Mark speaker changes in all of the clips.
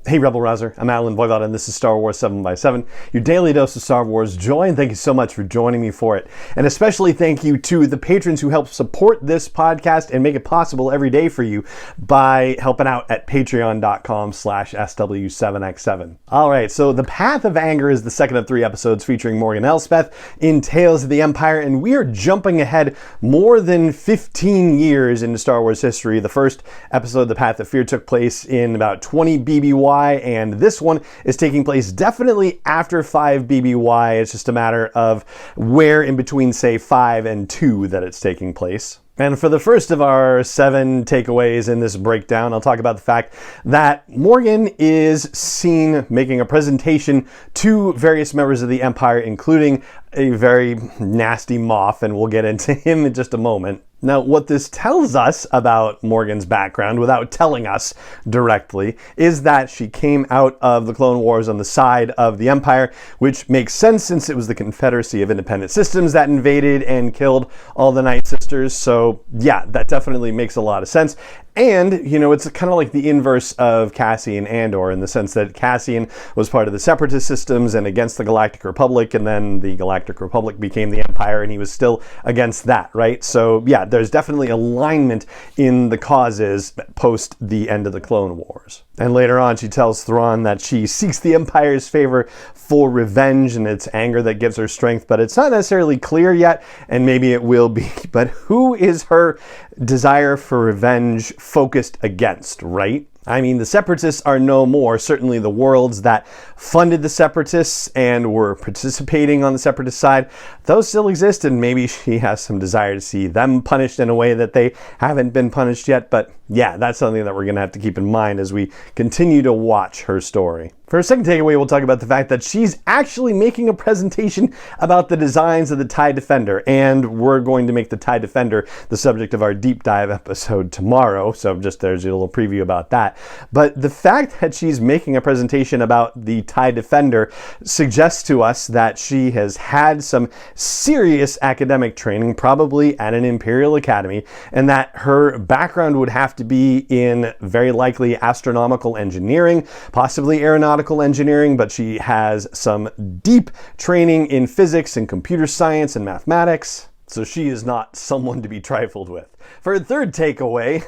Speaker 1: Hey Rebel Rouser, I'm Alan Voivod and this is Star Wars 7x7, your daily dose of Star Wars joy, and thank you so much for joining me for it. And especially thank you to the patrons who help support this podcast and make it possible every day for you by helping out at patreon.com/SW7x7. Alright, so The Path of Anger is the second of 3 episodes featuring Morgan Eslbeth in Tales of the Empire, and we are jumping ahead more than 15 years into Star Wars history. The first episode, The Path of Fear, took place in about 20 BBY, and this one is taking place definitely after 5 BBY. It's just a matter of where in between, say, 5 and 2 that it's taking place. And for the first of our 7 takeaways in this breakdown, I'll talk about the fact that Morgan is seen making a presentation to various members of the Empire, including a very nasty Moff, and we'll get into him in just a moment. Now, what this tells us about Morgan's background, without telling us directly, is that she came out of the Clone Wars on the side of the Empire, which makes sense since it was the Confederacy of Independent Systems that invaded and killed all the Night Sisters. So yeah, that definitely makes a lot of sense. And, you know, it's kind of like the inverse of Cassian Andor, in the sense that Cassian was part of the Separatist systems and against the Galactic Republic, and then the Galactic Republic became the Empire, and he was still against that, right? So yeah, there's definitely alignment in the causes post the end of the Clone Wars. And later on, she tells Thrawn that she seeks the Empire's favor for revenge, and it's anger that gives her strength, but it's not necessarily clear yet, and maybe it will be. But who is her desire for revenge focused against, right? I mean, the Separatists are no more. Certainly the worlds that funded the Separatists and were participating on the Separatist side, those still exist, and maybe she has some desire to see them punished in a way that they haven't been punished yet. But yeah, that's something that we're going to have to keep in mind as we continue to watch her story. For our second takeaway, we'll talk about the fact that she's actually making a presentation about the designs of the TIE Defender, and we're going to make the TIE Defender the subject of our deep dive episode tomorrow, so just there's a little preview about that. But the fact that she's making a presentation about the TIE Defender suggests to us that she has had some serious academic training, probably at an Imperial Academy, and that her background would have to be in very likely astronomical engineering, possibly aeronautical engineering, but she has some deep training in physics and computer science and mathematics, so she is not someone to be trifled with. For a third takeaway,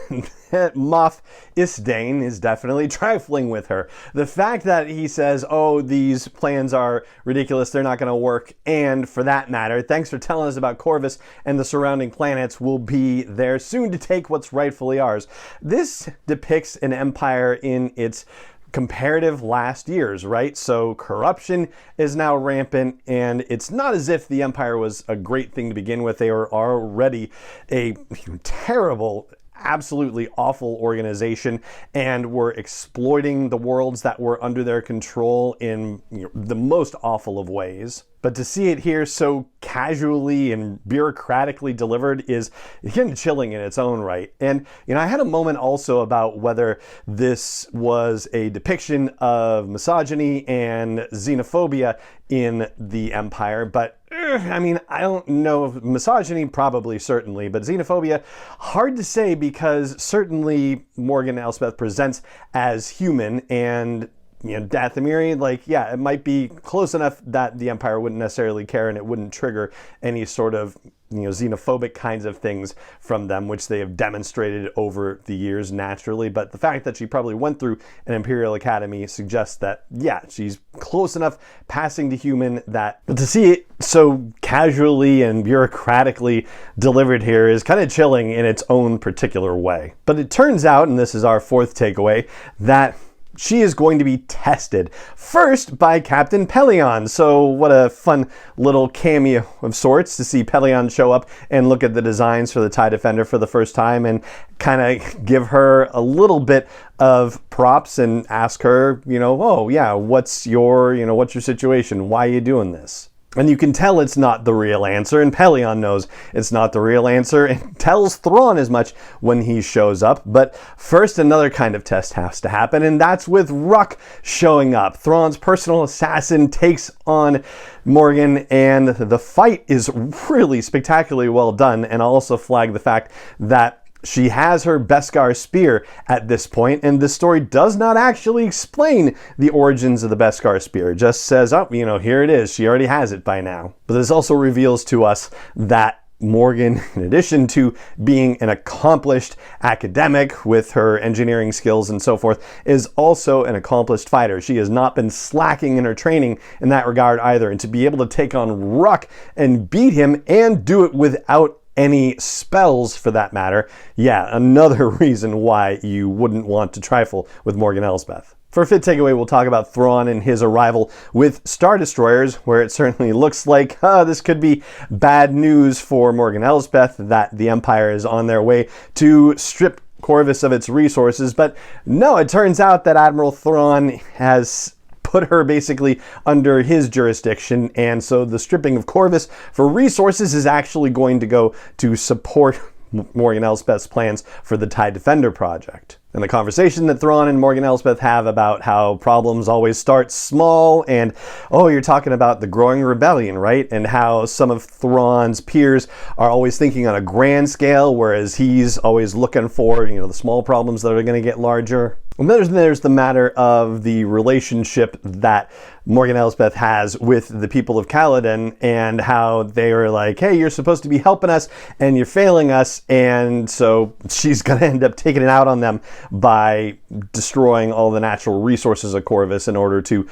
Speaker 1: Moff Isdane is definitely trifling with her. The fact that he says, oh, these plans are ridiculous, they're not going to work, and for that matter, thanks for telling us about Corvus and the surrounding planets, we'll be there soon to take what's rightfully ours. This depicts an empire in its comparative last years, right? So corruption is now rampant, and it's not as if the Empire was a great thing to begin with. They were already a terrible, absolutely awful organization, and were exploiting the worlds that were under their control in the most awful of ways. But to see it here so casually and bureaucratically delivered is again chilling in its own right. And I had a moment also about whether this was a depiction of misogyny and xenophobia in the Empire, but I mean, I don't know. Misogyny, probably, certainly, but xenophobia, hard to say, because certainly Morgan Eslbeth presents as human, and Dathomiri, like, yeah, it might be close enough that the Empire wouldn't necessarily care and it wouldn't trigger any sort of, xenophobic kinds of things from them, which they have demonstrated over the years naturally. But the fact that she probably went through an Imperial Academy suggests that, yeah, she's close enough passing to human that, but to see it so casually and bureaucratically delivered here is kind of chilling in its own particular way. But it turns out, and this is our fourth takeaway, that she is going to be tested first by Captain Pellaeon. So what a fun little cameo of sorts to see Pellaeon show up and look at the designs for the TIE Defender for the first time and kind of give her a little bit of props and ask her, oh yeah, what's your situation? Why are you doing this? And you can tell it's not the real answer, and Pellaeon knows it's not the real answer and tells Thrawn as much when he shows up. But first, another kind of test has to happen, and that's with Ruck showing up. Thrawn's personal assassin takes on Morgan, and the fight is really spectacularly well done. And I'll also flag the fact that She has her Beskar spear at this point, and this story does not actually explain the origins of the Beskar spear. It just says, oh, here it is. She already has it by now. But this also reveals to us that Morgan, in addition to being an accomplished academic with her engineering skills and so forth, is also an accomplished fighter. She has not been slacking in her training in that regard either. And to be able to take on Ruck and beat him and do it without any spells for that matter, yeah, another reason why you wouldn't want to trifle with Morgan Eslbeth. For a fifth takeaway, we'll talk about Thrawn and his arrival with Star Destroyers, where it certainly looks like this could be bad news for Morgan Eslbeth, that the Empire is on their way to strip Corvus of its resources. But no, it turns out that Admiral Thrawn has put her basically under his jurisdiction, and so the stripping of Corvus for resources is actually going to go to support Morgan Eslbeth's plans for the TIE Defender project. And the conversation that Thrawn and Morgan Eslbeth have about how problems always start small, and you're talking about the growing rebellion, right? And how some of Thrawn's peers are always thinking on a grand scale, whereas he's always looking for, the small problems that are going to get larger. And then there's the matter of the relationship that Morgan Eslbeth has with the people of Caladan, and how they are like, hey, you're supposed to be helping us and you're failing us, and so she's going to end up taking it out on them by destroying all the natural resources of Corvus in order to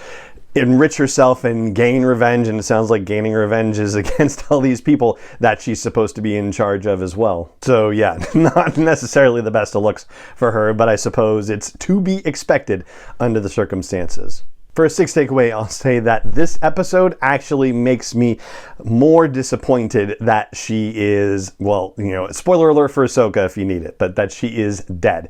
Speaker 1: enrich herself and gain revenge. And it sounds like gaining revenge is against all these people that she's supposed to be in charge of as well. So yeah, not necessarily the best of looks for her, but I suppose it's to be expected under the circumstances. For a sixth takeaway, I'll say that this episode actually makes me more disappointed that she is, spoiler alert for Ahsoka if you need it, but that she is dead.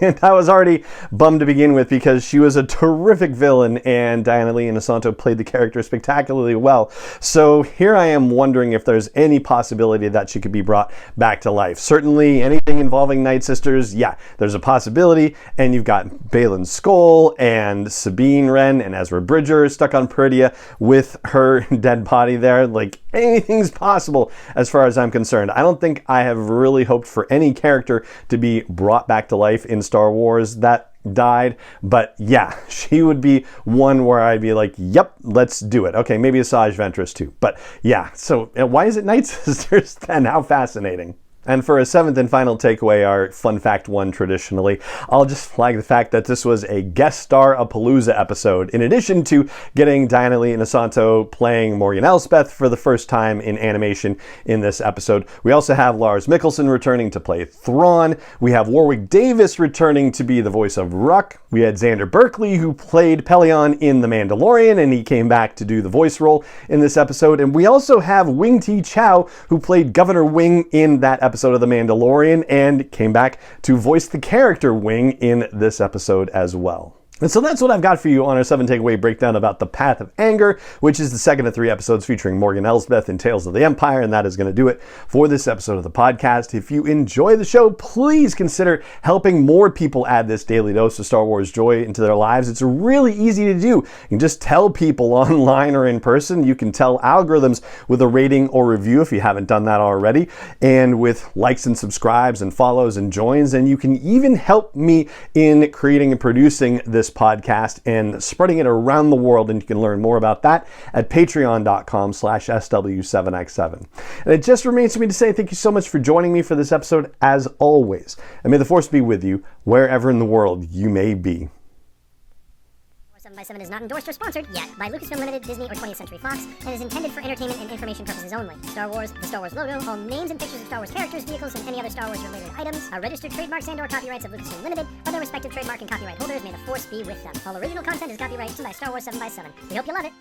Speaker 1: And I was already bummed to begin with because she was a terrific villain, and Diana Lee Inosanto played the character spectacularly well. So here I am wondering if there's any possibility that she could be brought back to life. Certainly anything involving Night Sisters, yeah, there's a possibility, and you've got Baylan Skoll and Sabine Wren and Ezra Bridger stuck on Peridea with her dead body there. Like, anything's possible as far as I'm concerned. I don't think I have really hoped for any character to be brought back to life in Star Wars that died, but yeah, she would be one where I'd be like, yep, let's do it. Okay, maybe Asajj Ventress too, but yeah, so why is it Night Sisters then? How fascinating. And for a seventh and final takeaway, our fun fact one traditionally, I'll just flag the fact that this was a guest star-a-palooza episode. In addition to getting Diana Lee Inosanto playing Morgan Eslbeth for the first time in animation in this episode, we also have Lars Mikkelsen returning to play Thrawn. We have Warwick Davis returning to be the voice of Ruck. We had Xander Berkeley, who played Pelion in The Mandalorian, and he came back to do the voice role in this episode. And we also have Wing Ti Chow, who played Governor Wing in that episode of The Mandalorian and came back to voice the character Wing in this episode as well. And so that's what I've got for you on our 7 takeaway breakdown about The Path of Anger, which is the second of 3 episodes featuring Morgan Eslbeth in Tales of the Empire, and that is going to do it for this episode of the podcast. If you enjoy the show, please consider helping more people add this daily dose of Star Wars joy into their lives. It's really easy to do. You can just tell people online or in person. You can tell algorithms with a rating or review if you haven't done that already, and with likes and subscribes and follows and joins. And you can even help me in creating and producing this podcast and spreading it around the world, and you can learn more about that at patreon.com/SW7x7. And it just remains for me to say thank you so much for joining me for this episode as always, and may the Force be with you wherever in the world you may be.
Speaker 2: 7x7 is not endorsed or sponsored yet by Lucasfilm Limited, Disney, or 20th Century Fox, and is intended for entertainment and information purposes only. Star Wars, the Star Wars logo, all names and pictures of Star Wars characters, vehicles, and any other Star Wars related items are registered trademarks and/or copyrights of Lucasfilm Limited, or their respective trademark and copyright holders. May the Force be with them. All original content is copyrighted by Star Wars 7x7. We hope you love it.